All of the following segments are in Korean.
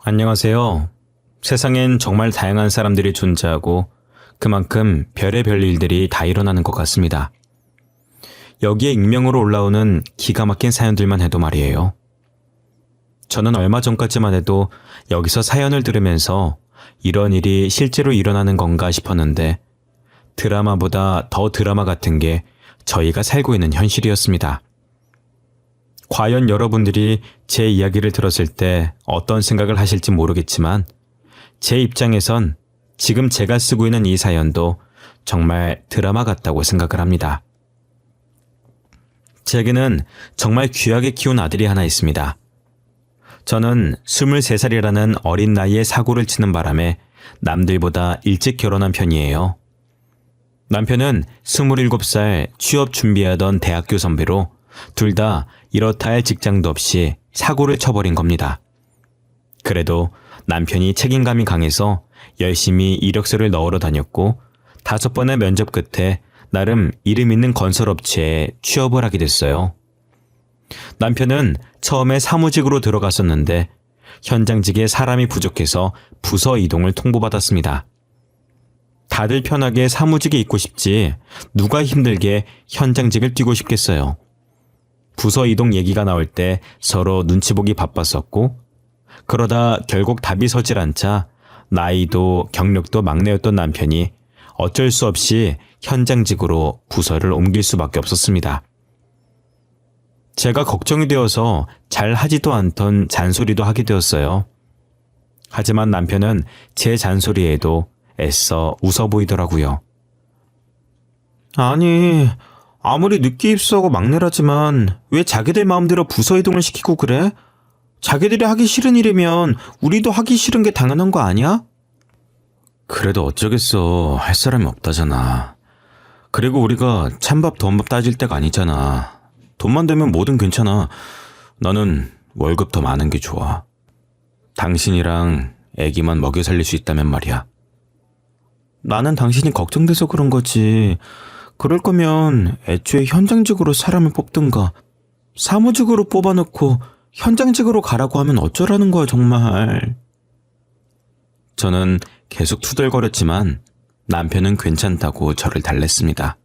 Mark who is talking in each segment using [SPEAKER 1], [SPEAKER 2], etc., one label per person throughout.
[SPEAKER 1] 안녕하세요. 세상엔 정말 다양한 사람들이 존재하고 그만큼 별의별 일들이 다 일어나는 것 같습니다. 여기에 익명으로 올라오는 기가 막힌 사연들만 해도 말이에요. 저는 얼마 전까지만 해도 여기서 사연을 들으면서 이런 일이 실제로 일어나는 건가 싶었는데 드라마보다 더 드라마 같은 게 저희가 살고 있는 현실이었습니다. 과연 여러분들이 제 이야기를 들었을 때 어떤 생각을 하실지 모르겠지만 제 입장에선 지금 제가 쓰고 있는 이 사연도 정말 드라마 같다고 생각을 합니다. 제게는 정말 귀하게 키운 아들이 하나 있습니다. 저는 23살이라는 어린 나이에 사고를 치는 바람에 남들보다 일찍 결혼한 편이에요. 남편은 27살 취업 준비하던 대학교 선배로 둘 다 이렇다 할 직장도 없이 사고를 쳐버린 겁니다. 그래도 남편이 책임감이 강해서 열심히 이력서를 넣으러 다녔고 5번의 면접 끝에 나름 이름 있는 건설업체에 취업을 하게 됐어요. 남편은 처음에 사무직으로 들어갔었는데 현장직에 사람이 부족해서 부서 이동을 통보받았습니다. 다들 편하게 사무직에 있고 싶지 누가 힘들게 현장직을 뛰고 싶겠어요. 부서 이동 얘기가 나올 때 서로 눈치 보기 바빴었고 그러다 결국 답이 서질 않자 나이도 경력도 막내였던 남편이 어쩔 수 없이 현장직으로 부서를 옮길 수밖에 없었습니다. 제가 걱정이 되어서 잘 하지도 않던 잔소리도 하게 되었어요. 하지만 남편은 제 잔소리에도 애써 웃어 보이더라고요. 아니, 아무리 늦게 입사하고 막내라지만 왜 자기들 마음대로 부서 이동을 시키고 그래? 자기들이 하기 싫은 일이면 우리도 하기 싫은 게 당연한 거 아니야? 그래도 어쩌겠어. 할 사람이 없다잖아. 그리고 우리가 찬밥 더운밥 따질 때가 아니잖아. 돈만 되면 뭐든 괜찮아. 나는 월급 더 많은 게 좋아. 당신이랑 애기만 먹여 살릴 수 있다면 말이야. 나는 당신이 걱정돼서 그런 거지. 그럴 거면 애초에 현장직으로 사람을 뽑든가 사무직으로 뽑아놓고 현장직으로 가라고 하면 어쩌라는 거야 정말. 저는 계속 투덜거렸지만 남편은 괜찮다고 저를 달랬습니다.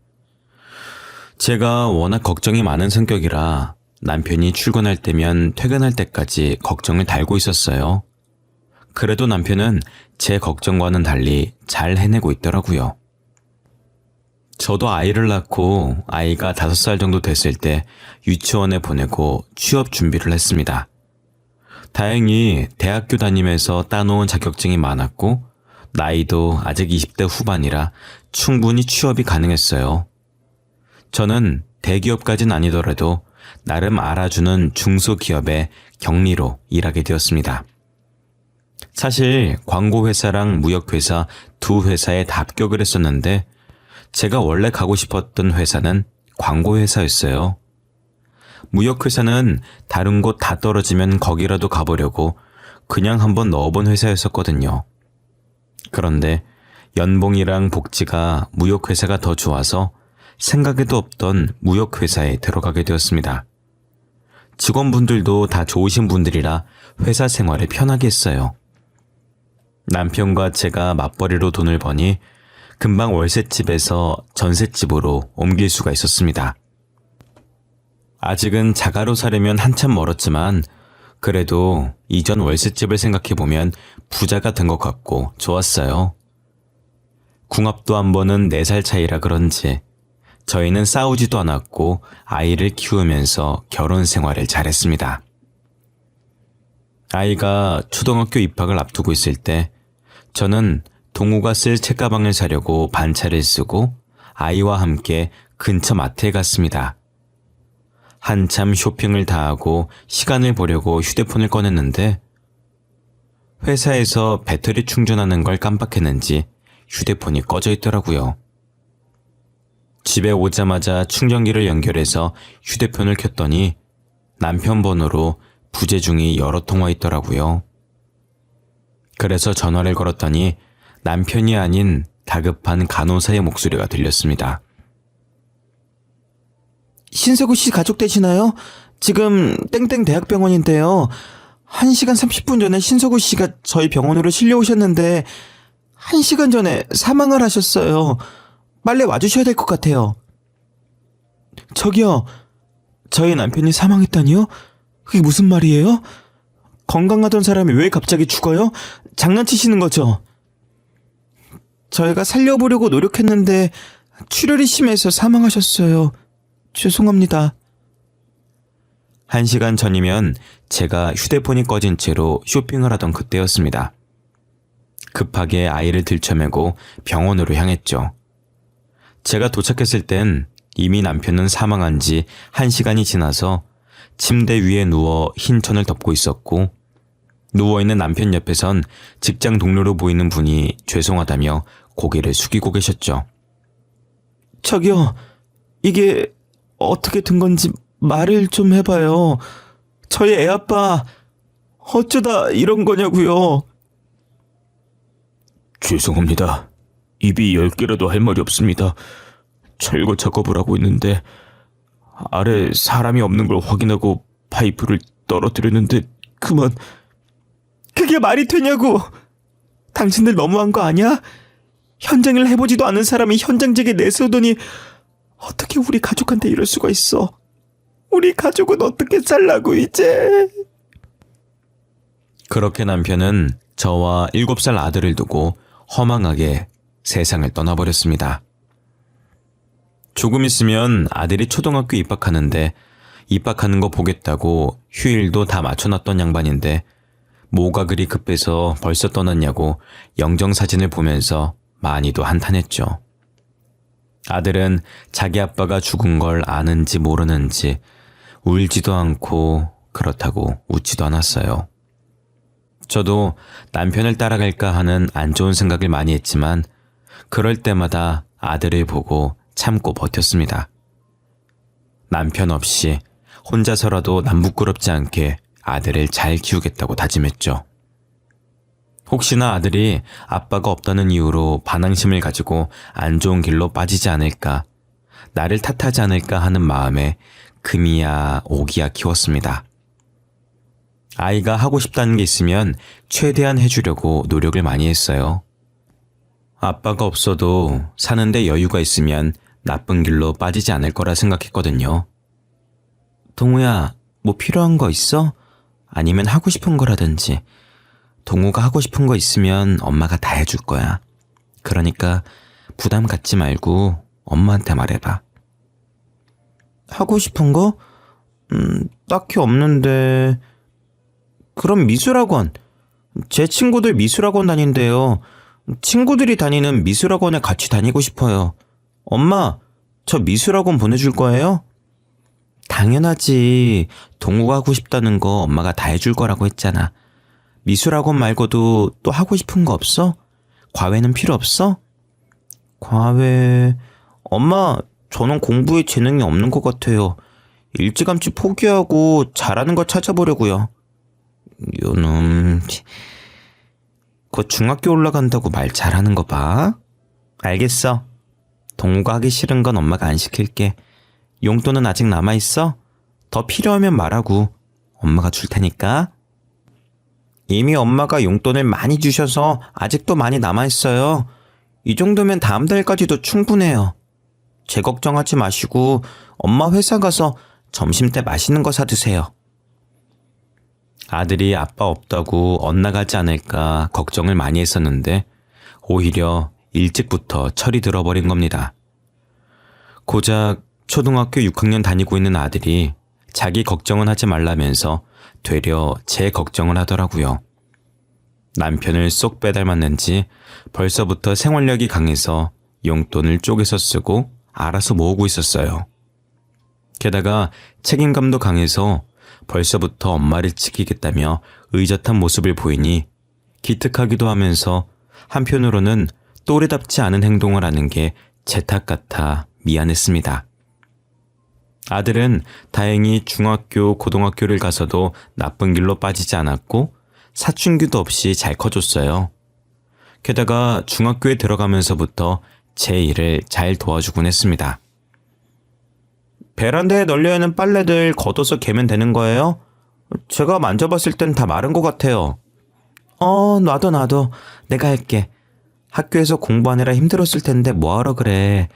[SPEAKER 1] 제가 워낙 걱정이 많은 성격이라 남편이 출근할 때면 퇴근할 때까지 걱정을 달고 있었어요. 그래도 남편은 제 걱정과는 달리 잘 해내고 있더라고요. 저도 아이를 낳고 아이가 5살 정도 됐을 때 유치원에 보내고 취업 준비를 했습니다. 다행히 대학교 다니면서 따놓은 자격증이 많았고 나이도 아직 20대 후반이라 충분히 취업이 가능했어요. 저는 대기업까진 아니더라도 나름 알아주는 중소기업의 경리로 일하게 되었습니다. 사실 광고회사랑 무역회사 두 회사에 다 합격을 했었는데 제가 원래 가고 싶었던 회사는 광고회사였어요. 무역회사는 다른 곳 다 떨어지면 거기라도 가보려고 그냥 한번 넣어본 회사였었거든요. 그런데 연봉이랑 복지가 무역회사가 더 좋아서 생각에도 없던 무역회사에 들어가게 되었습니다. 직원분들도 다 좋으신 분들이라 회사 생활을 편하게 했어요. 남편과 제가 맞벌이로 돈을 버니 금방 월세집에서 전셋집으로 옮길 수가 있었습니다. 아직은 자가로 살려면 한참 멀었지만 그래도 이전 월세집을 생각해보면 부자가 된 것 같고 좋았어요. 궁합도 한 번은 4살 차이라 그런지 저희는 싸우지도 않았고 아이를 키우면서 결혼 생활을 잘했습니다. 아이가 초등학교 입학을 앞두고 있을 때 저는 동우가 쓸 책가방을 사려고 반차를 쓰고 아이와 함께 근처 마트에 갔습니다. 한참 쇼핑을 다 하고 시간을 보려고 휴대폰을 꺼냈는데 회사에서 배터리 충전하는 걸 깜빡했는지 휴대폰이 꺼져 있더라고요. 집에 오자마자 충전기를 연결해서 휴대폰을 켰더니 남편 번호로 부재중이 여러 통화 있더라고요. 그래서 전화를 걸었더니 남편이 아닌 다급한 간호사의 목소리가 들렸습니다.
[SPEAKER 2] 신세구 씨 가족 되시나요? 지금 땡땡 대학병원인데요.
[SPEAKER 1] 1시간 30분 전에 신석우 씨가 저희 병원으로 실려오셨는데 1시간 전에 사망을 하셨어요. 빨리 와주셔야 될 것 같아요. 저기요, 저희 남편이 사망했다니요? 그게 무슨 말이에요? 건강하던 사람이 왜 갑자기 죽어요? 장난치시는 거죠? 저희가 살려보려고 노력했는데 출혈이 심해서 사망하셨어요. 죄송합니다. 1시간 전이면 제가 휴대폰이 꺼진 채로 쇼핑을 하던 그때였습니다. 급하게 아이를 들쳐매고 병원으로 향했죠. 제가 도착했을 땐 이미 남편은 사망한 지 1시간이 지나서 침대 위에 누워 흰 천을 덮고 있었고, 누워있는 남편 옆에선 직장 동료로 보이는 분이 죄송하다며 고개를 숙이고 계셨죠. 저기요, 이게 어떻게 된 건지 말을 좀 해봐요. 저희 애아빠 어쩌다 이런 거냐고요. 죄송합니다. 입이 10개라도 할 말이 없습니다. 철거 작업을 하고 있는데 아래 사람이 없는 걸 확인하고 파이프를 떨어뜨렸는데 그만. 그게 말이 되냐고. 당신들 너무한 거 아니야? 현장을 해보지도 않은 사람이 현장직에 내세우더니 어떻게 우리 가족한테 이럴 수가 있어. 우리 가족은 어떻게 살라고 이제. 그렇게 남편은 저와 7살 아들을 두고 허망하게 세상을 떠나버렸습니다. 조금 있으면 아들이 초등학교 입학하는데 입학하는 거 보겠다고 휴일도 다 맞춰놨던 양반인데 뭐가 그리 급해서 벌써 떠났냐고 영정사진을 보면서 많이도 한탄했죠. 아들은 자기 아빠가 죽은 걸 아는지 모르는지 울지도 않고 그렇다고 웃지도 않았어요. 저도 남편을 따라갈까 하는 안 좋은 생각을 많이 했지만 그럴 때마다 아들을 보고 참고 버텼습니다. 남편 없이 혼자서라도 남 부끄럽지 않게 아들을 잘 키우겠다고 다짐했죠. 혹시나 아들이 아빠가 없다는 이유로 반항심을 가지고 안 좋은 길로 빠지지 않을까, 나를 탓하지 않을까 하는 마음에 금이야 오기야 키웠습니다. 아이가 하고 싶다는 게 있으면 최대한 해주려고 노력을 많이 했어요. 아빠가 없어도 사는데 여유가 있으면 나쁜 길로 빠지지 않을 거라 생각했거든요. 동우야, 뭐 필요한 거 있어? 아니면 하고 싶은 거라든지. 동우가 하고 싶은 거 있으면 엄마가 다 해줄 거야. 그러니까 부담 갖지 말고 엄마한테 말해봐. 하고 싶은 거? 딱히 없는데. 그럼 미술학원. 제 친구들 미술학원 다닌대요. 친구들이 다니는 미술학원에 같이 다니고 싶어요. 엄마, 저 미술학원 보내줄 거예요? 당연하지. 동우가 하고 싶다는 거 엄마가 다 해줄 거라고 했잖아. 미술학원 말고도 또 하고 싶은 거 없어? 과외는 필요 없어? 과외... 엄마, 저는 공부에 재능이 없는 것 같아요. 일찌감치 포기하고 잘하는 거 찾아보려고요. 요놈... 곧 중학교 올라간다고 말 잘하는 거 봐. 알겠어. 동우가 하기 싫은 건 엄마가 안 시킬게. 용돈은 아직 남아있어? 더 필요하면 말하고 엄마가 줄 테니까. 이미 엄마가 용돈을 많이 주셔서 아직도 많이 남아있어요. 이 정도면 다음 달까지도 충분해요. 제 걱정하지 마시고 엄마 회사 가서 점심때 맛있는 거 사드세요. 아들이 아빠 없다고 엇나가지 않을까 걱정을 많이 했었는데 오히려 일찍부터 철이 들어버린 겁니다. 고작 초등학교 6학년 다니고 있는 아들이 자기 걱정은 하지 말라면서 되려 제 걱정을 하더라고요. 남편을 쏙 빼닮았는지 벌써부터 생활력이 강해서 용돈을 쪼개서 쓰고 알아서 모으고 있었어요. 게다가 책임감도 강해서 벌써부터 엄마를 지키겠다며 의젓한 모습을 보이니 기특하기도 하면서 한편으로는 또래답지 않은 행동을 하는 게 제 탓 같아 미안했습니다. 아들은 다행히 중학교, 고등학교를 가서도 나쁜 길로 빠지지 않았고 사춘기도 없이 잘 커줬어요. 게다가 중학교에 들어가면서부터 제 일을 잘 도와주곤 했습니다. 베란다에 널려있는 빨래들 걷어서 개면 되는 거예요? 제가 만져봤을 땐 다 마른 것 같아요. 놔둬. 내가 할게. 학교에서 공부하느라 힘들었을 텐데 뭐하러 그래.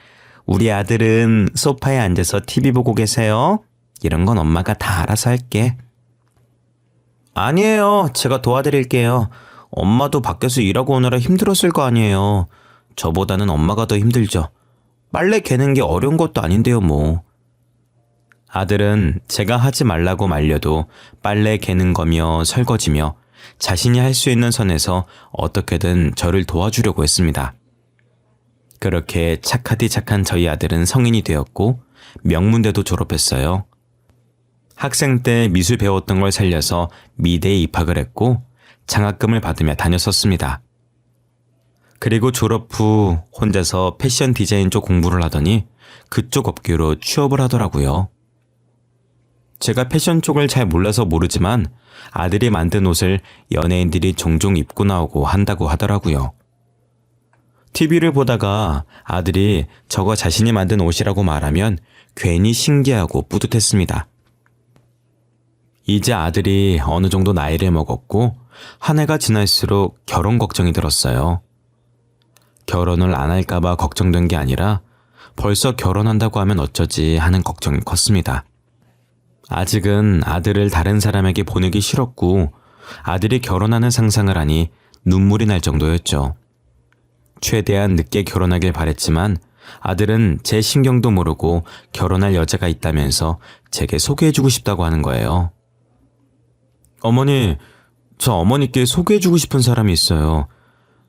[SPEAKER 1] 우리 아들은 소파에 앉아서 TV 보고 계세요. 이런 건 엄마가 다 알아서 할게. 아니에요. 제가 도와드릴게요. 엄마도 밖에서 일하고 오느라 힘들었을 거 아니에요. 저보다는 엄마가 더 힘들죠. 빨래 개는 게 어려운 것도 아닌데요, 뭐. 아들은 제가 하지 말라고 말려도 빨래 개는 거며 설거지며 자신이 할 수 있는 선에서 어떻게든 저를 도와주려고 했습니다. 그렇게 착하디 착한 저희 아들은 성인이 되었고 명문대도 졸업했어요. 학생 때 미술 배웠던 걸 살려서 미대에 입학을 했고 장학금을 받으며 다녔었습니다. 그리고 졸업 후 혼자서 패션 디자인 쪽 공부를 하더니 그쪽 업계로 취업을 하더라고요. 제가 패션 쪽을 잘 몰라서 모르지만 아들이 만든 옷을 연예인들이 종종 입고 나오고 한다고 하더라고요. TV를 보다가 아들이 저거 자신이 만든 옷이라고 말하면 괜히 신기하고 뿌듯했습니다. 이제 아들이 어느 정도 나이를 먹었고 한 해가 지날수록 결혼 걱정이 들었어요. 결혼을 안 할까봐 걱정된 게 아니라 벌써 결혼한다고 하면 어쩌지 하는 걱정이 컸습니다. 아직은 아들을 다른 사람에게 보내기 싫었고 아들이 결혼하는 상상을 하니 눈물이 날 정도였죠. 최대한 늦게 결혼하길 바랬지만 아들은 제 신경도 모르고 결혼할 여자가 있다면서 제게 소개해주고 싶다고 하는 거예요. 어머니, 저 어머니께 소개해주고 싶은 사람이 있어요.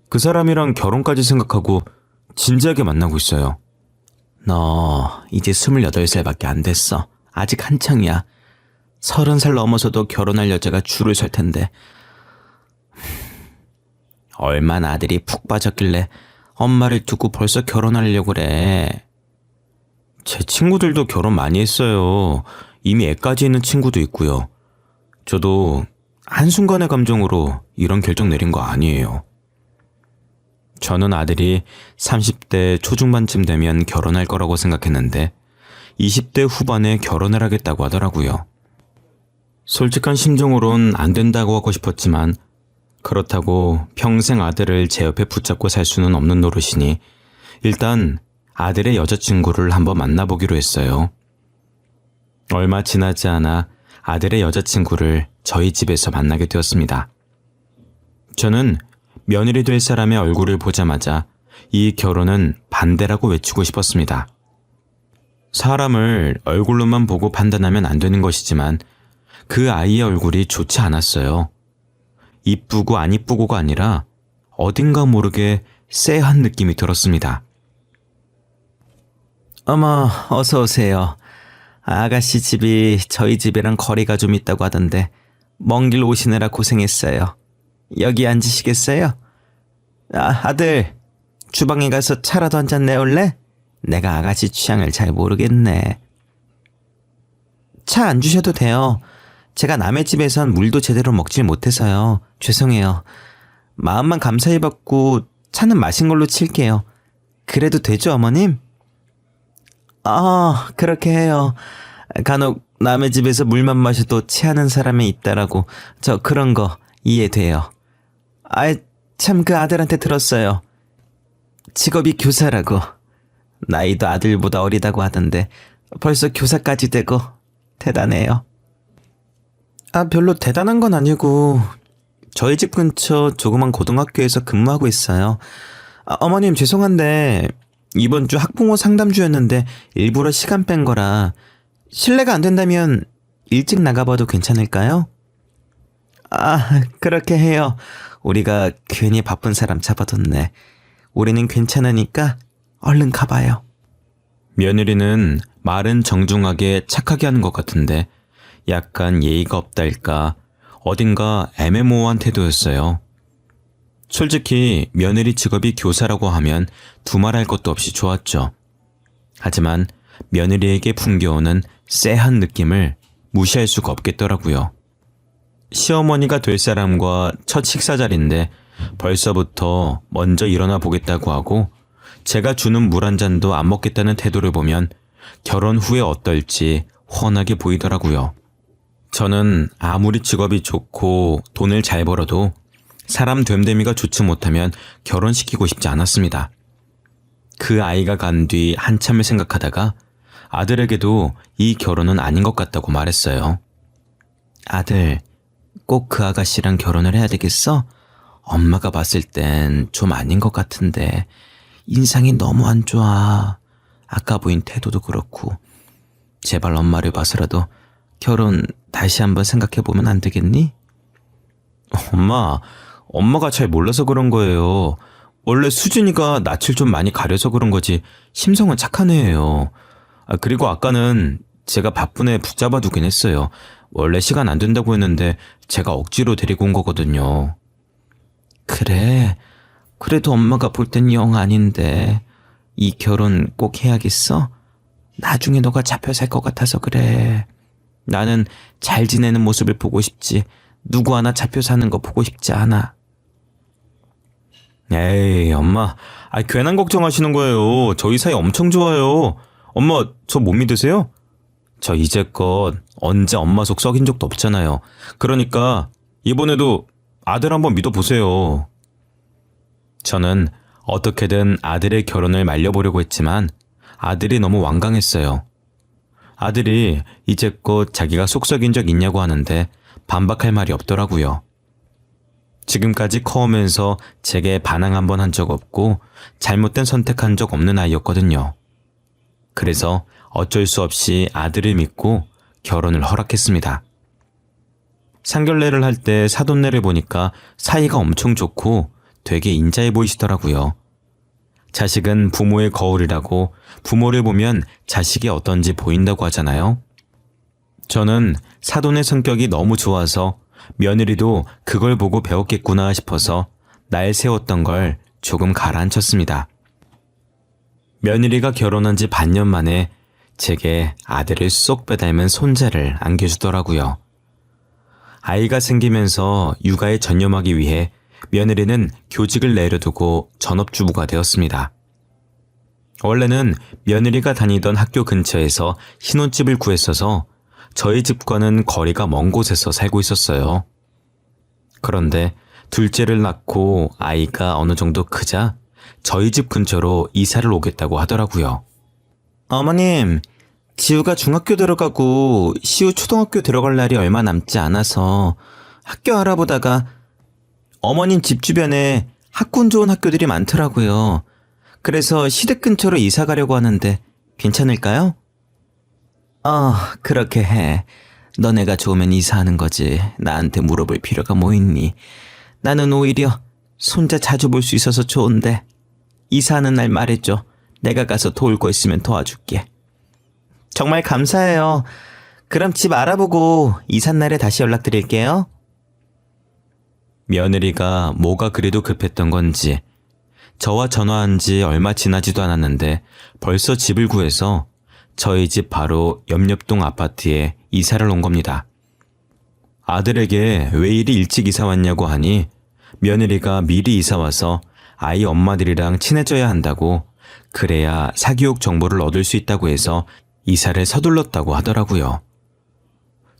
[SPEAKER 1] 그 사람이랑 결혼까지 생각하고 진지하게 만나고 있어요. 너 이제 28살밖에 안 됐어. 아직 한창이야. 30살 넘어서도 결혼할 여자가 줄을 설 텐데. 얼마나 아들이 푹 빠졌길래 엄마를 두고 벌써 결혼하려고 그래. 제 친구들도 결혼 많이 했어요. 이미 애까지 있는 친구도 있고요. 저도 한순간의 감정으로 이런 결정 내린 거 아니에요. 저는 아들이 30대 초중반쯤 되면 결혼할 거라고 생각했는데 20대 후반에 결혼을 하겠다고 하더라고요. 솔직한 심정으론 안 된다고 하고 싶었지만 그렇다고 평생 아들을 제 옆에 붙잡고 살 수는 없는 노릇이니 일단 아들의 여자친구를 한번 만나보기로 했어요. 얼마 지나지 않아 아들의 여자친구를 저희 집에서 만나게 되었습니다. 저는 며느리 될 사람의 얼굴을 보자마자 이 결혼은 반대라고 외치고 싶었습니다. 사람을 얼굴로만 보고 판단하면 안 되는 것이지만 그 아이의 얼굴이 좋지 않았어요. 이쁘고 안 이쁘고가 아니라 어딘가 모르게 쎄한 느낌이 들었습니다. 어머, 어서 오세요. 아가씨 집이 저희 집이랑 거리가 좀 있다고 하던데 먼 길 오시느라 고생했어요. 여기 앉으시겠어요? 아들, 주방에 가서 차라도 한 잔 내올래? 내가 아가씨 취향을 잘 모르겠네. 차 안 주셔도 돼요. 제가 남의 집에선 물도 제대로 먹질 못해서요. 죄송해요. 마음만 감사히 받고 차는 마신 걸로 칠게요. 그래도 되죠, 어머님? 그렇게 해요. 간혹 남의 집에서 물만 마셔도 체하는 사람이 있다라고 저 그런 거 이해돼요. 참 그 아들한테 들었어요. 직업이 교사라고. 나이도 아들보다 어리다고 하던데 벌써 교사까지 되고 대단해요. 별로 대단한 건 아니고 저희 집 근처 조그만 고등학교에서 근무하고 있어요. 어머님 죄송한데 이번 주 학부모 상담주였는데 일부러 시간 뺀 거라 실례가 안 된다면 일찍 나가봐도 괜찮을까요? 그렇게 해요. 우리가 괜히 바쁜 사람 잡아뒀네. 우리는 괜찮으니까 얼른 가봐요. 며느리는 말은 정중하게 착하게 하는 것 같은데 약간 예의가 없달까 어딘가 애매모호한 태도였어요. 솔직히 며느리 직업이 교사라고 하면 두말할 것도 없이 좋았죠. 하지만 며느리에게 풍겨오는 쎄한 느낌을 무시할 수가 없겠더라고요. 시어머니가 될 사람과 첫 식사 자리인데 벌써부터 먼저 일어나 보겠다고 하고 제가 주는 물 한 잔도 안 먹겠다는 태도를 보면 결혼 후에 어떨지 훤하게 보이더라고요. 저는 아무리 직업이 좋고 돈을 잘 벌어도 사람 됨됨이가 좋지 못하면 결혼시키고 싶지 않았습니다. 그 아이가 간 뒤 한참을 생각하다가 아들에게도 이 결혼은 아닌 것 같다고 말했어요. 아들, 꼭 그 아가씨랑 결혼을 해야 되겠어? 엄마가 봤을 땐 좀 아닌 것 같은데 인상이 너무 안 좋아. 아까 보인 태도도 그렇고. 제발 엄마를 봐서라도 결혼 다시 한번 생각해보면 안 되겠니? 엄마가 잘 몰라서 그런 거예요. 원래 수진이가 낯을 좀 많이 가려서 그런 거지 심성은 착한 애예요. 그리고 아까는 제가 바쁜 애 붙잡아 두긴 했어요. 원래 시간 안 된다고 했는데 제가 억지로 데리고 온 거거든요. 그래, 그래도 엄마가 볼 땐 영 아닌데 이 결혼 꼭 해야겠어? 나중에 너가 잡혀 살 것 같아서 그래. 나는 잘 지내는 모습을 보고 싶지 누구 하나 잡혀 사는 거 보고 싶지 않아. 에이, 엄마. 괜한 걱정하시는 거예요. 저희 사이 엄청 좋아요. 엄마, 저 못 믿으세요? 저 이제껏 언제 엄마 속 썩인 적도 없잖아요. 그러니까 이번에도 아들 한번 믿어보세요. 저는 어떻게든 아들의 결혼을 말려보려고 했지만 아들이 너무 완강했어요. 아들이 이제껏 자기가 속 썩인 적 있냐고 하는데 반박할 말이 없더라고요. 지금까지 커오면서 제게 반항 한 번 한 적 없고 잘못된 선택한 적 없는 아이였거든요. 그래서 어쩔 수 없이 아들을 믿고 결혼을 허락했습니다. 상견례를 할 때 사돈네를 보니까 사이가 엄청 좋고 되게 인자해 보이시더라고요. 자식은 부모의 거울이라고 부모를 보면 자식이 어떤지 보인다고 하잖아요. 저는 사돈의 성격이 너무 좋아서 며느리도 그걸 보고 배웠겠구나 싶어서 날 세웠던 걸 조금 가라앉혔습니다. 며느리가 결혼한 지 반년 만에 제게 아들을 쏙 빼닮은 손자를 안겨주더라고요. 아이가 생기면서 육아에 전념하기 위해 며느리는 교직을 내려두고 전업주부가 되었습니다. 원래는 며느리가 다니던 학교 근처에서 신혼집을 구했어서 저희 집과는 거리가 먼 곳에서 살고 있었어요. 그런데 둘째를 낳고 아이가 어느 정도 크자 저희 집 근처로 이사를 오겠다고 하더라고요. 어머님, 지우가 중학교 들어가고 시우 초등학교 들어갈 날이 얼마 남지 않아서 학교 알아보다가 어머님 집 주변에 학군 좋은 학교들이 많더라고요. 그래서 시댁 근처로 이사 가려고 하는데 괜찮을까요? 그렇게 해. 너네가 좋으면 이사하는 거지. 나한테 물어볼 필요가 뭐 있니? 나는 오히려 손자 자주 볼 수 있어서 좋은데. 이사하는 날 말해줘. 내가 가서 도울 거 있으면 도와줄게. 정말 감사해요. 그럼 집 알아보고 이삿 날에 다시 연락드릴게요. 며느리가 뭐가 그래도 급했던 건지 저와 전화한 지 얼마 지나지도 않았는데 벌써 집을 구해서 저희 집 바로 옆동 아파트에 이사를 온 겁니다. 아들에게 왜 이리 일찍 이사 왔냐고 하니 며느리가 미리 이사 와서 아이 엄마들이랑 친해져야 한다고, 그래야 사교육 정보를 얻을 수 있다고 해서 이사를 서둘렀다고 하더라고요.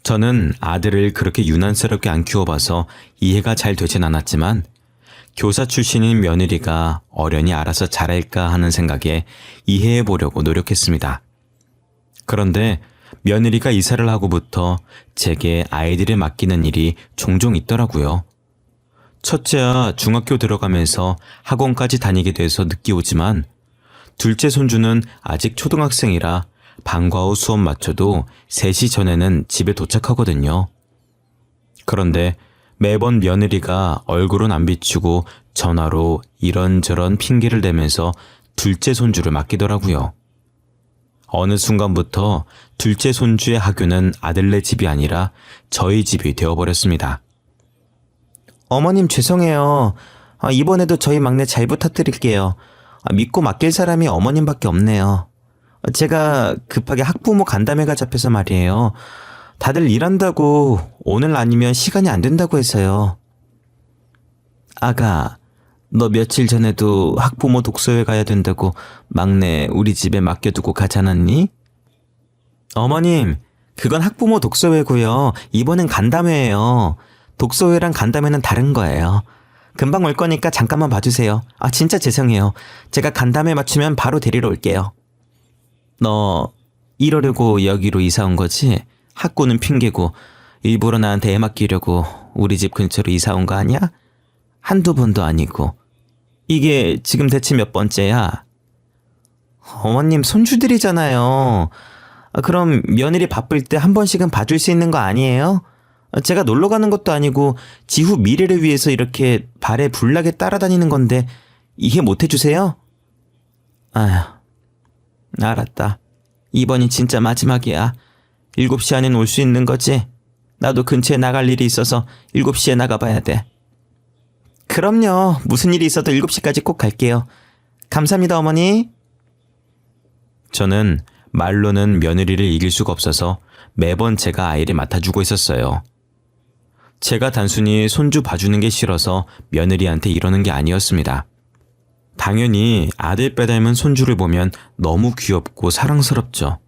[SPEAKER 1] 저는 아들을 그렇게 유난스럽게 안 키워봐서 이해가 잘 되진 않았지만 교사 출신인 며느리가 어련히 알아서 잘할까 하는 생각에 이해해보려고 노력했습니다. 그런데 며느리가 이사를 하고부터 제게 아이들을 맡기는 일이 종종 있더라고요. 첫째야 중학교 들어가면서 학원까지 다니게 돼서 늦게 오지만 둘째 손주는 아직 초등학생이라 방과 후 수업 마쳐도 3시 전에는 집에 도착하거든요. 그런데 매번 며느리가 얼굴은 안 비추고 전화로 이런저런 핑계를 대면서 둘째 손주를 맡기더라고요. 어느 순간부터 둘째 손주의 학교는 아들네 집이 아니라 저희 집이 되어버렸습니다. 어머님 죄송해요. 이번에도 저희 막내 잘 부탁드릴게요. 믿고 맡길 사람이 어머님밖에 없네요. 제가 급하게 학부모 간담회가 잡혀서 말이에요. 다들 일한다고 오늘 아니면 시간이 안 된다고 해서요. 아가, 너 며칠 전에도 학부모 독서회 가야 된다고 막내 우리 집에 맡겨두고 가지 않았니? 어머님, 그건 학부모 독서회고요. 이번엔 간담회예요. 독서회랑 간담회는 다른 거예요. 금방 올 거니까 잠깐만 봐주세요. 아, 진짜 죄송해요. 제가 간담회 맞추면 바로 데리러 올게요. 너 이러려고 여기로 이사 온 거지? 학고는 핑계고 일부러 나한테 애 맡기려고 우리 집 근처로 이사 온 거 아니야? 한두 번도 아니고. 이게 지금 대체 몇 번째야? 어머님 손주들이잖아요. 그럼 며느리 바쁠 때 한 번씩은 봐줄 수 있는 거 아니에요? 제가 놀러 가는 것도 아니고 지후 미래를 위해서 이렇게 발에 불나게 따라다니는 건데 이해 못 해주세요? 아휴, 알았다. 이번이 진짜 마지막이야. 7시 안엔 올 수 있는 거지? 나도 근처에 나갈 일이 있어서 7시에 나가봐야 돼. 그럼요. 무슨 일이 있어도 7시까지 꼭 갈게요. 감사합니다, 어머니. 저는 말로는 며느리를 이길 수가 없어서 매번 제가 아이를 맡아주고 있었어요. 제가 단순히 손주 봐주는 게 싫어서 며느리한테 이러는 게 아니었습니다. 당연히 아들 빼닮은 손주를 보면 너무 귀엽고 사랑스럽죠.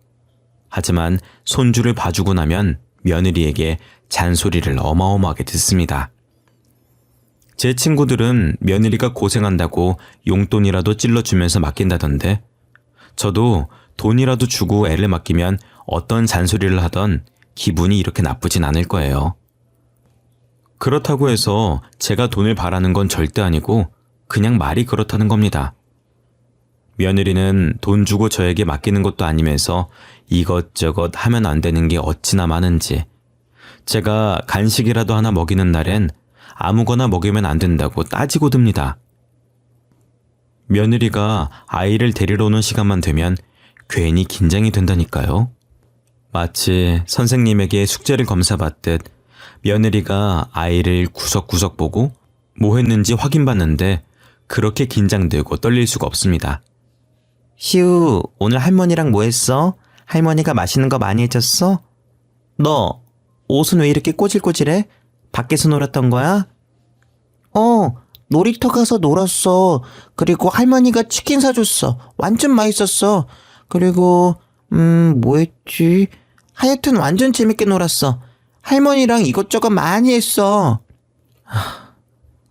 [SPEAKER 1] 하지만 손주를 봐주고 나면 며느리에게 잔소리를 어마어마하게 듣습니다. 제 친구들은 며느리가 고생한다고 용돈이라도 찔러주면서 맡긴다던데 저도 돈이라도 주고 애를 맡기면 어떤 잔소리를 하던 기분이 이렇게 나쁘진 않을 거예요. 그렇다고 해서 제가 돈을 바라는 건 절대 아니고 그냥 말이 그렇다는 겁니다. 며느리는 돈 주고 저에게 맡기는 것도 아니면서 이것저것 하면 안 되는 게 어찌나 많은지 제가 간식이라도 하나 먹이는 날엔 아무거나 먹이면 안 된다고 따지고 듭니다. 며느리가 아이를 데리러 오는 시간만 되면 괜히 긴장이 된다니까요. 마치 선생님에게 숙제를 검사받듯 며느리가 아이를 구석구석 보고 뭐 했는지 확인받는데 그렇게 긴장되고 떨릴 수가 없습니다. 시우, 오늘 할머니랑 뭐 했어? 할머니가 맛있는 거 많이 해줬어? 너 옷은 왜 이렇게 꼬질꼬질해? 밖에서 놀았던 거야? 놀이터 가서 놀았어. 그리고 할머니가 치킨 사줬어. 완전 맛있었어. 그리고 뭐 했지? 하여튼 완전 재밌게 놀았어. 할머니랑 이것저것 많이 했어.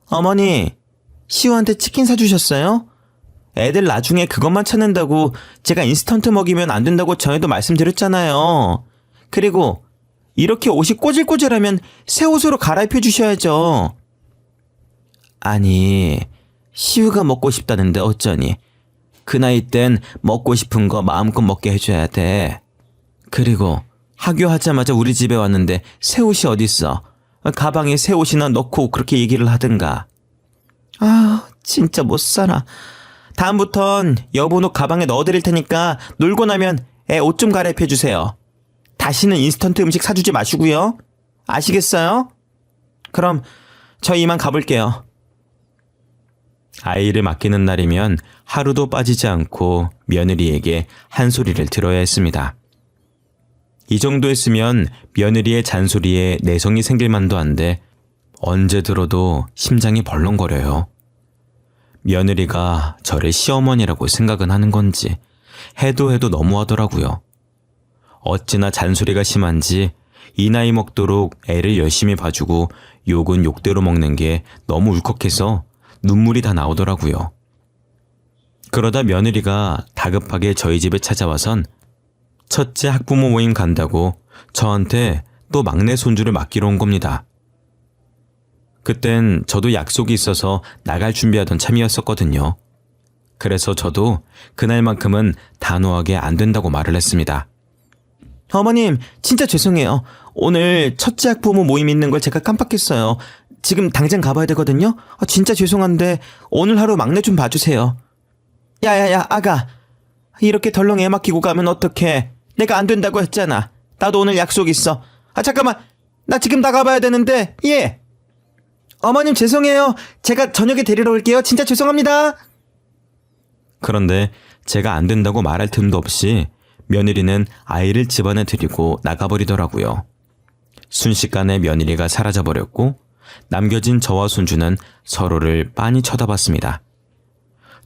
[SPEAKER 1] 어머니, 시우한테 치킨 사주셨어요? 애들 나중에 그것만 찾는다고 제가 인스턴트 먹이면 안 된다고 전에도 말씀드렸잖아요. 그리고 이렇게 옷이 꼬질꼬질하면 새 옷으로 갈아입혀 주셔야죠. 아니, 시우가 먹고 싶다는데 어쩌니. 그 나이 땐 먹고 싶은 거 마음껏 먹게 해줘야 돼. 그리고 하교하자마자 우리 집에 왔는데 새 옷이 어딨어. 가방에 새 옷이나 넣고 그렇게 얘기를 하든가. 아, 진짜 못 살아. 다음부턴 여분 옷 가방에 넣어드릴 테니까 놀고 나면 애 옷 좀 갈아입혀 주세요. 다시는 인스턴트 음식 사주지 마시고요. 아시겠어요? 그럼 저 이만 가볼게요. 아이를 맡기는 날이면 하루도 빠지지 않고 며느리에게 한 소리를 들어야 했습니다. 이 정도 했으면 며느리의 잔소리에 내성이 생길 만도 한데 언제 들어도 심장이 벌렁거려요. 며느리가 저를 시어머니라고 생각은 하는 건지 해도 너무하더라고요. 어찌나 잔소리가 심한지 이 나이 먹도록 애를 열심히 봐주고 욕은 욕대로 먹는 게 너무 울컥해서 눈물이 다 나오더라고요. 그러다 며느리가 다급하게 저희 집에 찾아와선 첫째 학부모 모임 간다고 저한테 또 막내 손주를 맡기러 온 겁니다. 그땐 저도 약속이 있어서 나갈 준비하던 참이었었거든요. 그래서 저도 그날만큼은 단호하게 안 된다고 말을 했습니다. 어머님, 진짜 죄송해요. 오늘 첫째 학부모 모임 있는 걸 제가 깜빡했어요. 지금 당장 가봐야 되거든요. 진짜 죄송한데 오늘 하루 막내 좀 봐주세요. 야야야, 아가. 이렇게 덜렁 애 맡기고 가면 어떡해. 내가 안 된다고 했잖아. 나도 오늘 약속 있어. 잠깐만. 나 지금 나가봐야 되는데. 예. 어머님 죄송해요. 제가 저녁에 데리러 올게요. 진짜 죄송합니다. 그런데 제가 안 된다고 말할 틈도 없이 며느리는 아이를 집안에 들이고 나가버리더라고요. 순식간에 며느리가 사라져버렸고 남겨진 저와 손주는 서로를 빤히 쳐다봤습니다.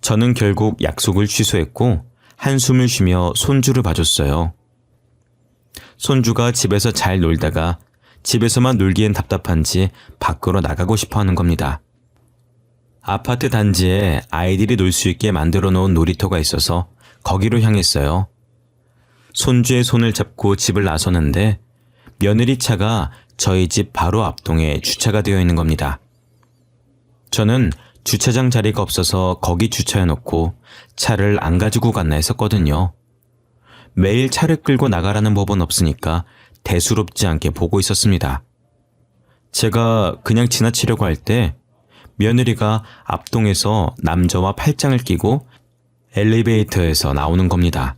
[SPEAKER 1] 저는 결국 약속을 취소했고 한숨을 쉬며 손주를 봐줬어요. 손주가 집에서 잘 놀다가 집에서만 놀기엔 답답한지 밖으로 나가고 싶어 하는 겁니다. 아파트 단지에 아이들이 놀 수 있게 만들어 놓은 놀이터가 있어서 거기로 향했어요. 손주의 손을 잡고 집을 나서는데 며느리 차가 저희 집 바로 앞동에 주차가 되어 있는 겁니다. 저는 주차장 자리가 없어서 거기 주차해놓고 차를 안 가지고 갔나 했었거든요. 매일 차를 끌고 나가라는 법은 없으니까 대수롭지 않게 보고 있었습니다. 제가 그냥 지나치려고 할 때 며느리가 앞동에서 남자와 팔짱을 끼고 엘리베이터에서 나오는 겁니다.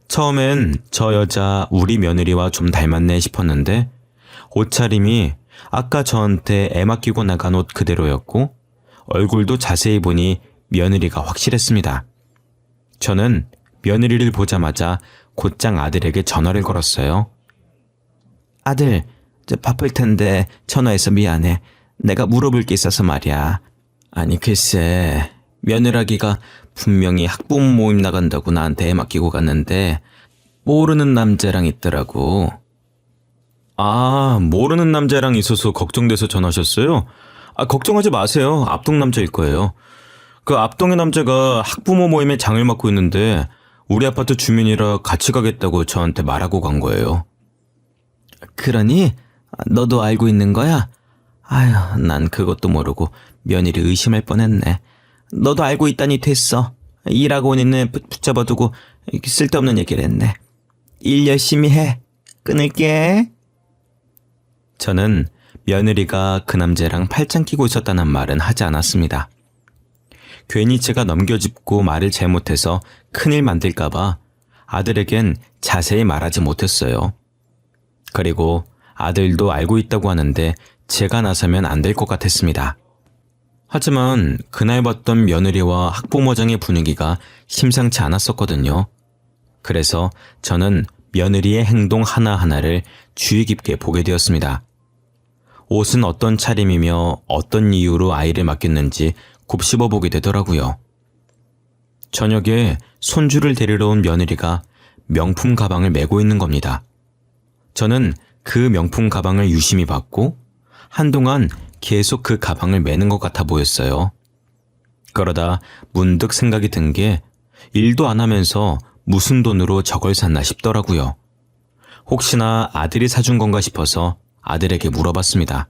[SPEAKER 1] 처음엔 저 여자 우리 며느리와 좀 닮았네 싶었는데 옷차림이 아까 저한테 애 맡기고 나간 옷 그대로였고 얼굴도 자세히 보니 며느리가 확실했습니다. 저는 며느리를 보자마자 곧장 아들에게 전화를 걸었어요. 아들, 저 바쁠 텐데 전화해서 미안해. 내가 물어볼 게 있어서 말이야. 아니 글쎄, 며느라기가 분명히 학부모 모임 나간다고 나한테 애 맡기고 갔는데 모르는 남자랑 있더라고. 아, 모르는 남자랑 있어서 걱정돼서 전화하셨어요? 아, 걱정하지 마세요. 앞동 남자일 거예요. 그 앞동의 남자가 학부모 모임에 장을 맡고 있는데 우리 아파트 주민이라 같이 가겠다고 저한테 말하고 간 거예요. 그러니 너도 알고 있는 거야? 아휴, 난 그것도 모르고 며느리 의심할 뻔했네. 너도 알고 있다니 됐어. 일하고 있는 애 붙잡아두고 쓸데없는 얘기를 했네. 일 열심히 해. 끊을게. 저는 며느리가 그 남자랑 팔짱 끼고 있었다는 말은 하지 않았습니다. 괜히 제가 넘겨짚고 말을 잘못해서 큰일 만들까봐 아들에겐 자세히 말하지 못했어요. 그리고 아들도 알고 있다고 하는데 제가 나서면 안 될 것 같았습니다. 하지만 그날 봤던 며느리와 학부모장의 분위기가 심상치 않았었거든요. 그래서 저는 며느리의 행동 하나하나를 주의 깊게 보게 되었습니다. 옷은 어떤 차림이며 어떤 이유로 아이를 맡겼는지 곱씹어 보게 되더라고요. 저녁에 손주를 데리러 온 며느리가 명품 가방을 메고 있는 겁니다. 저는 그 명품 가방을 유심히 봤고 한동안 계속 그 가방을 매는 것 같아 보였어요. 그러다 문득 생각이 든 게 일도 안 하면서 무슨 돈으로 저걸 샀나 싶더라고요. 혹시나 아들이 사준 건가 싶어서 아들에게 물어봤습니다.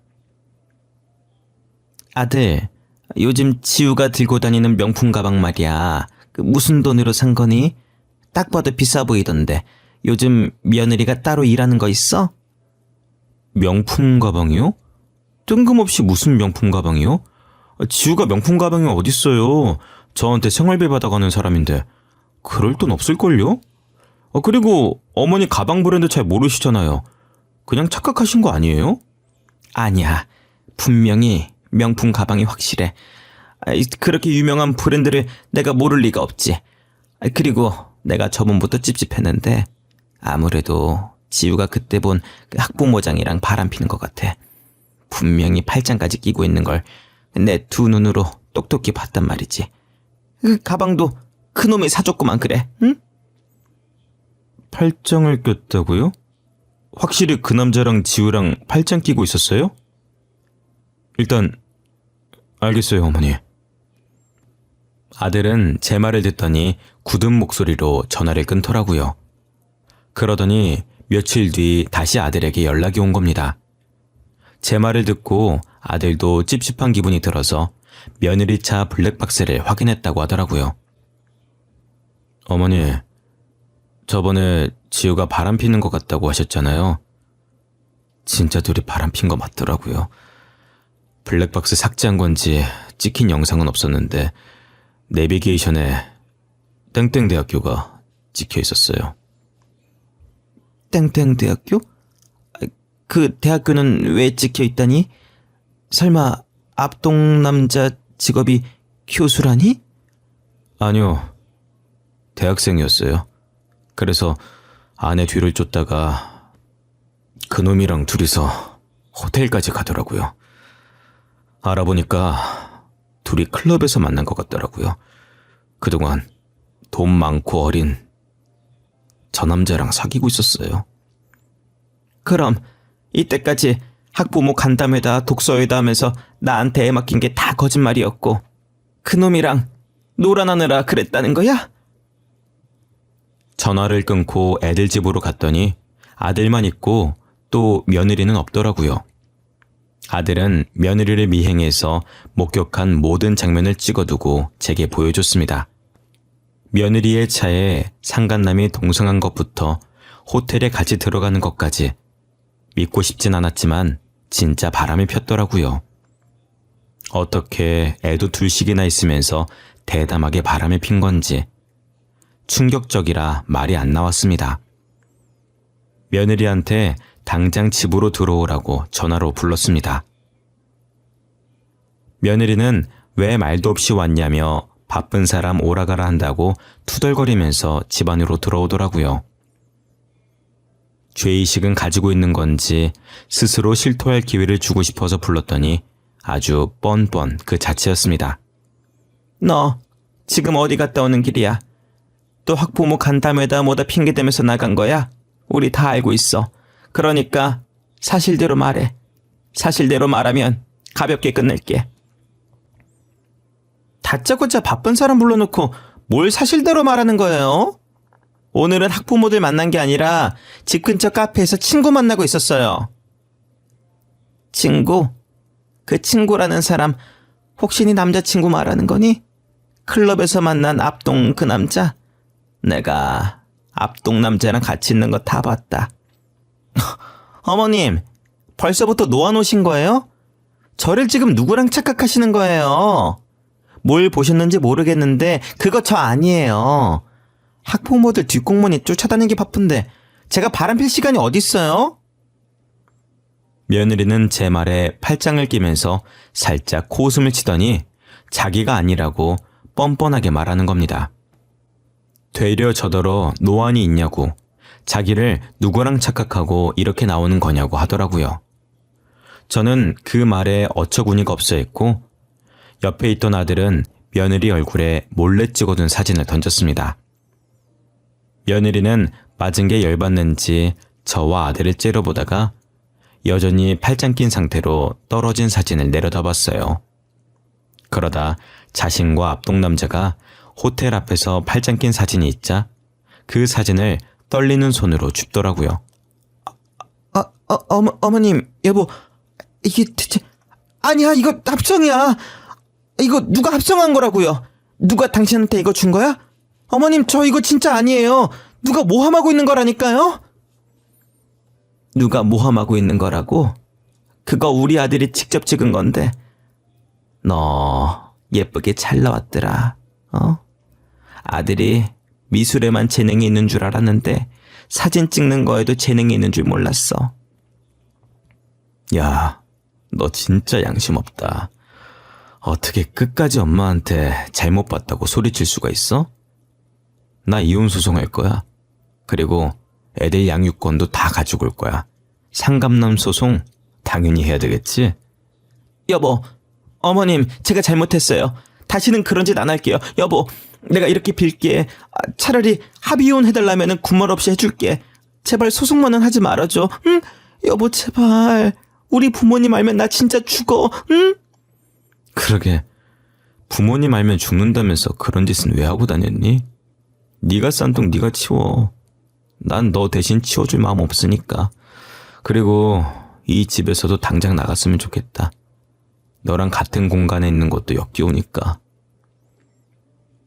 [SPEAKER 1] 아들, 요즘 지우가 들고 다니는 명품 가방 말이야. 그 무슨 돈으로 산 거니? 딱 봐도 비싸 보이던데 요즘 며느리가 따로 일하는 거 있어? 명품 가방이요? 뜬금없이 무슨 명품 가방이요? 지우가 명품 가방이 어딨어요. 저한테 생활비 받아가는 사람인데 그럴 돈 없을걸요? 그리고 어머니 가방 브랜드 잘 모르시잖아요. 그냥 착각하신 거 아니에요? 아니야. 분명히 명품 가방이 확실해. 그렇게 유명한 브랜드를 내가 모를 리가 없지. 그리고 내가 저번부터 찝찝했는데 아무래도 지우가 그때 본 그 학부모장이랑 바람피는 것 같아. 분명히 팔짱까지 끼고 있는 걸 내 두 눈으로 똑똑히 봤단 말이지. 그 가방도 그놈이 사줬구만 그래, 응? 팔짱을 꼈다고요? 확실히 그 남자랑 지우랑 팔짱 끼고 있었어요? 일단 알겠어요, 어머니. 아들은 제 말을 듣더니 굳은 목소리로 전화를 끊더라고요. 그러더니 며칠 뒤 다시 아들에게 연락이 온 겁니다. 제 말을 듣고 아들도 찝찝한 기분이 들어서 며느리 차 블랙박스를 확인했다고 하더라고요. 어머니, 저번에 지우가 바람피는 것 같다고 하셨잖아요. 진짜 둘이 바람핀 거 맞더라고요. 블랙박스 삭제한 건지 찍힌 영상은 없었는데 내비게이션에 땡땡대학교가 찍혀 있었어요. 땡땡대학교? 그 대학교는 왜 찍혀 있다니? 설마 앞동 남자 직업이 교수라니? 아니요. 대학생이었어요. 그래서 아내 뒤를 쫓다가 그놈이랑 둘이서 호텔까지 가더라고요. 알아보니까 둘이 클럽에서 만난 것 같더라고요. 그동안 돈 많고 어린 저 남자랑 사귀고 있었어요. 그럼 이때까지 학부모 간담회다 독서회담에서 나한테 애 맡긴 게 다 거짓말이었고 그놈이랑 놀아나느라 그랬다는 거야? 전화를 끊고 애들 집으로 갔더니 아들만 있고 또 며느리는 없더라고요. 아들은 며느리를 미행해서 목격한 모든 장면을 찍어두고 제게 보여줬습니다. 며느리의 차에 상간남이 동성한 것부터 호텔에 같이 들어가는 것까지 믿고 싶진 않았지만 진짜 바람이 폈더라고요. 어떻게 애도 둘씩이나 있으면서 대담하게 바람이 핀 건지 충격적이라 말이 안 나왔습니다. 며느리한테 당장 집으로 들어오라고 전화로 불렀습니다. 며느리는 왜 말도 없이 왔냐며 바쁜 사람 오라가라 한다고 투덜거리면서 집 안으로 들어오더라고요. 죄의식은 가지고 있는 건지 스스로 실토할 기회를 주고 싶어서 불렀더니 아주 뻔뻔 그 자체였습니다. 너 지금 어디 갔다 오는 길이야? 또 학부모 간담회다 뭐다 핑계대면서 나간 거야? 우리 다 알고 있어. 그러니까 사실대로 말해. 사실대로 말하면 가볍게 끝낼게. 다짜고짜 바쁜 사람 불러놓고 뭘 사실대로 말하는 거예요? 오늘은 학부모들 만난 게 아니라 집 근처 카페에서 친구 만나고 있었어요. 친구? 그 친구라는 사람 혹시 네 남자친구 말하는 거니? 클럽에서 만난 앞동 그 남자? 내가 앞동 남자랑 같이 있는 거 다 봤다. 어머님, 벌써부터 놓아놓으신 거예요? 저를 지금 누구랑 착각하시는 거예요? 뭘 보셨는지 모르겠는데 그거 저 아니에요. 학부모들 뒷공문이 쫓아다니기 바쁜데 제가 바람필 시간이 어딨어요? 며느리는 제 말에 팔짱을 끼면서 살짝 코웃음을 치더니 자기가 아니라고 뻔뻔하게 말하는 겁니다. 되려 저더러 노안이 있냐고, 자기를 누구랑 착각하고 이렇게 나오는 거냐고 하더라고요. 저는 그 말에 어처구니가 없어 했고 옆에 있던 아들은 며느리 얼굴에 몰래 찍어둔 사진을 던졌습니다. 며느리는 맞은 게 열받는지 저와 아들을 째려보다가 여전히 팔짱 낀 상태로 떨어진 사진을 내려다봤어요. 그러다 자신과 앞동 남자가 호텔 앞에서 팔짱 낀 사진이 있자 그 사진을 떨리는 손으로 줍더라고요. 어머님, 여보, 이게 대체... 아니야, 이거 합성이야. 이거 누가 합성한 거라고요? 누가 당신한테 이거 준 거야? 어머님, 저 이거 진짜 아니에요. 누가 모함하고 있는 거라니까요? 누가 모함하고 있는 거라고? 그거 우리 아들이 직접 찍은 건데. 너 예쁘게 잘 나왔더라. 아들이 미술에만 재능이 있는 줄 알았는데 사진 찍는 거에도 재능이 있는 줄 몰랐어. 야, 너 진짜 양심 없다. 어떻게 끝까지 엄마한테 잘못 봤다고 소리칠 수가 있어? 나 이혼 소송할 거야. 그리고 애들 양육권도 다 가지고 올 거야. 상감남 소송 당연히 해야 되겠지? 여보, 어머님, 제가 잘못했어요. 다시는 그런 짓 안 할게요. 여보, 내가 이렇게 빌게. 차라리 합의혼 해달라면 군말 없이 해줄게. 제발 소송만은 하지 말아줘. 응? 여보, 제발. 우리 부모님 알면 나 진짜 죽어. 응? 그러게. 부모님 알면 죽는다면서 그런 짓은 왜 하고 다녔니? 네가 싼 똥 네가 치워. 난 너 대신 치워줄 마음 없으니까. 그리고 이 집에서도 당장 나갔으면 좋겠다. 너랑 같은 공간에 있는 것도 역겨우니까.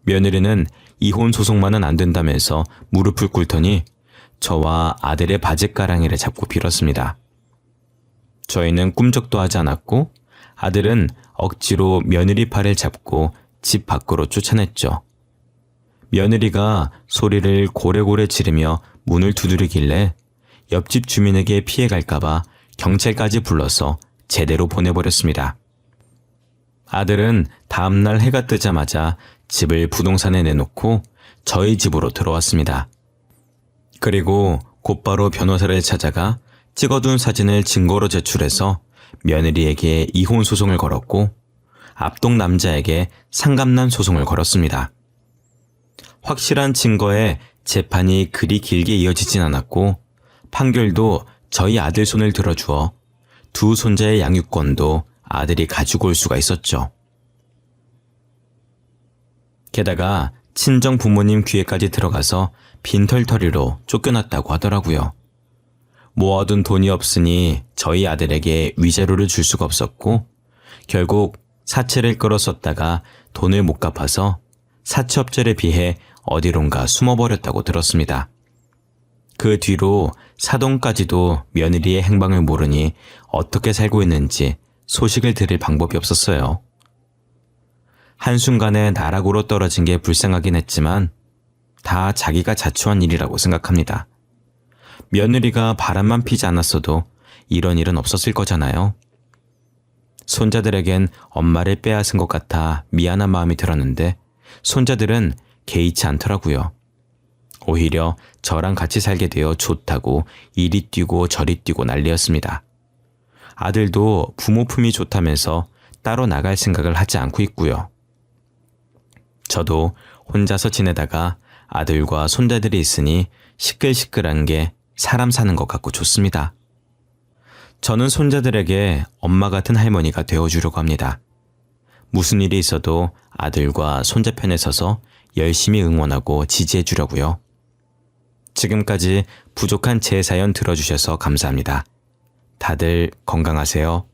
[SPEAKER 1] 며느리는 이혼 소송만은 안 된다면서 무릎을 꿇더니 저와 아들의 바짓가랑이를 잡고 빌었습니다. 저희는 꿈쩍도 하지 않았고 아들은 억지로 며느리 팔을 잡고 집 밖으로 쫓아냈죠. 며느리가 소리를 고래고래 지르며 문을 두드리길래 옆집 주민에게 피해갈까봐 경찰까지 불러서 제대로 보내버렸습니다. 아들은 다음날 해가 뜨자마자 집을 부동산에 내놓고 저희 집으로 들어왔습니다. 그리고 곧바로 변호사를 찾아가 찍어둔 사진을 증거로 제출해서 며느리에게 이혼 소송을 걸었고 앞동 남자에게 상감난 소송을 걸었습니다. 확실한 증거에 재판이 그리 길게 이어지진 않았고 판결도 저희 아들 손을 들어주어 두 손자의 양육권도 아들이 가지고 올 수가 있었죠. 게다가 친정 부모님 귀에까지 들어가서 빈털터리로 쫓겨났다고 하더라고요. 모아둔 돈이 없으니 저희 아들에게 위자료를 줄 수가 없었고 결국 사채를 끌어썼다가 돈을 못 갚아서 사채업자에 비해 어디론가 숨어버렸다고 들었습니다. 그 뒤로 사돈까지도 며느리의 행방을 모르니 어떻게 살고 있는지 소식을 들을 방법이 없었어요. 한순간에 나락으로 떨어진 게 불쌍하긴 했지만 다 자기가 자초한 일이라고 생각합니다. 며느리가 바람만 피지 않았어도 이런 일은 없었을 거잖아요. 손자들에겐 엄마를 빼앗은 것 같아 미안한 마음이 들었는데 손자들은 개의치 않더라고요. 오히려 저랑 같이 살게 되어 좋다고 이리 뛰고 저리 뛰고 난리였습니다. 아들도 부모 품이 좋다면서 따로 나갈 생각을 하지 않고 있고요. 저도 혼자서 지내다가 아들과 손자들이 있으니 시끌시끌한 게 사람 사는 것 같고 좋습니다. 저는 손자들에게 엄마 같은 할머니가 되어주려고 합니다. 무슨 일이 있어도 아들과 손자 편에 서서 열심히 응원하고 지지해 주려고요. 지금까지 부족한 제 사연 들어주셔서 감사합니다. 다들 건강하세요.